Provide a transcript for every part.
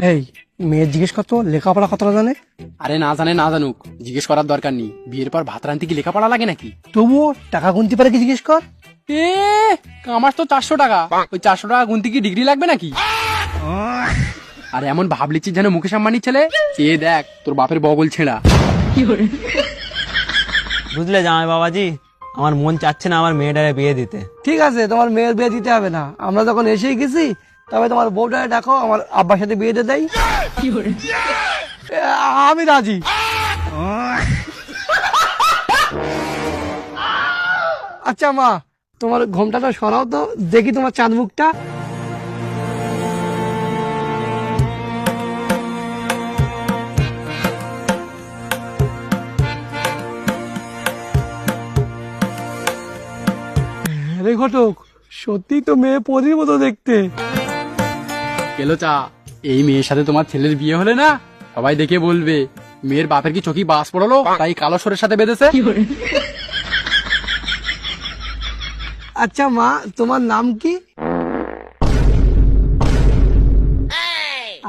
এই মেয়ের জিজ্ঞেস করতো লেখাপড়া কতটা জানে? আরে না জানে না জানুক, জিজ্ঞেস করার দরকার নেই। বিয়ের পর ভাত রান্তি কি লেখাপড়া লাগে নাকি? তবুও টাকা গুনতে পারে কি জিজ্ঞেস কর। এ আমার তো 400 টাকা, ওই 400 টাকা গুনতে কি ডিগ্রি লাগবে নাকি? আর এমন ভাব লিচ্ছিস যেন মুকেশ আম্বানির ছেলে। এ দেখ তোর বাপের বগল ছেঁড়া। বুঝলে জামাই বাবাজি, আমার মন চাচ্ছে না আমার মেয়েটারে বিয়ে দিতে। ঠিক আছে, তোমার মেয়ের বিয়ে দিতে হবে না, আমরা যখন এসেই গেছি তবে তোমার বউটারে ডাকো, আমার আব্বার সাথে বিয়ে দিয়ে দেয়। আমি রাজি। আচ্ছা মা, তোমার ঘোমটাটা সরাও তো দেখি তোমার চাঁদ মুখটা। রে ঘটক, সত্যি তো মেয়ে পরীর মতো দেখতে। কেলো চা, এই মেয়ের সাথে তোমার ছেলের বিয়ে হলে না সবাই দেখে বলবে মেয়ের বাপের কি চোখে বাস পড়লো তাই কালো সরের সাথে বেঁধেছে। আচ্ছা মা, তোমার নাম কি?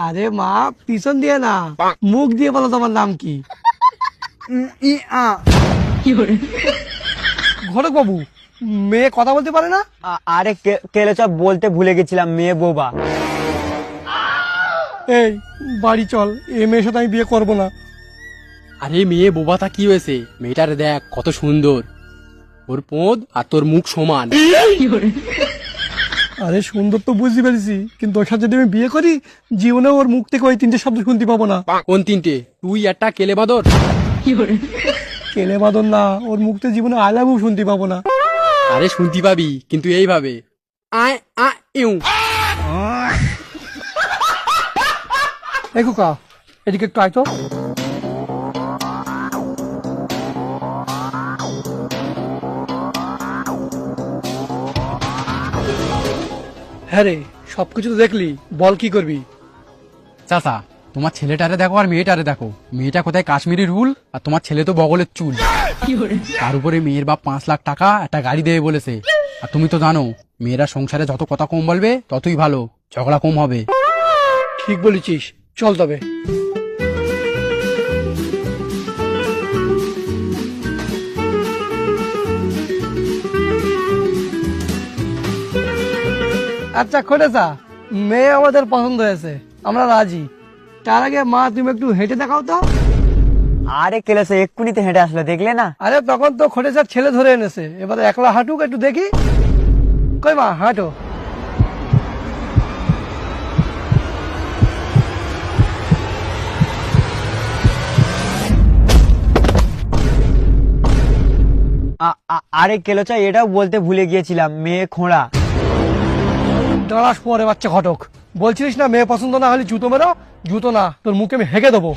আরে মা, পিছন দিয়ে না, মুখ দিয়ে বলো তোমার নাম কি। ঘটক বাবু, মেয়ে কথা বলতে পারে না? আরে কেলে সব বলতে ভুলে গেছিলাম, মেয়ে বোবা। এই বাড়ি চল, এ মেয়ের সাথে আমি বিয়ে করবো না। আরে মেয়ে বোবাটা কি হয়েছে, মেয়েটার দেখ কত সুন্দর, ওর পোঁদ আর তোর মুখ সমান। আরে সুন্দর তো বুঝতে পেরেছি, কিন্তু ওর সাথে যদি আমি বিয়ে করি জীবনে ওর মুখ থেকে ওই 3টে শব্দ শুনতে পাবো না। কোন 3টে? তুই একটা কেলে বাদর। কেলে বাদন না, ওর মুখ থেকে জীবনে আই লাভ ইউ শুনতে পাবো না। আরে শুনতে পাবি, কিন্তু এইভাবে আয় আ ইউ। এই কুকা, এদিকে একটু আয় তো। হ্যাঁ রে, সবকিছু তো দেখলি, বল কি করবি? চাচা, তোমার ছেলেটারে দেখো আর মেয়েটারে দেখো। মেয়েটা কোথায় কাশ্মীরি রুল, আর তোমার ছেলে তো বগলের চুল। তার উপরে মেয়ের বাপ 5 লাখ টাকা একটা গাড়ি দেবে বলেছে। আর তুমি তো জানো মেয়েরা সংসারে যত কথা কম বলবে ততই ভালো, ঝগড়া কম হবে। ঠিক বলেছিস, চল তবে। আচ্ছা খোটেসা, মেয়ে আমাদের পছন্দ হয়েছে, আমরা রাজি। তার আগে মা তুমি একটু হেঁটে দেখাও তো। আরে কেলে সে এক্ষুনিতে হেঁটে আসলো, দেখলে না? আরে তখন তো খোটেসার ছেলে ধরে এনেছে, এবারে একলা হাঁটুক, একটু দেখি। কই মা, হাঁটো। আরে কেলোচা, এটাও বলতে ভুলে গিয়েছিলাম, মেয়ে খোঁড়া। দাঁড়াস পরে বাচ্চা ঘটক, বলছিলিস না মেয়ে পছন্দ না হলে জুতো মেরো। জুতো না, তোর মুখে আমি হেঁকে দেবো।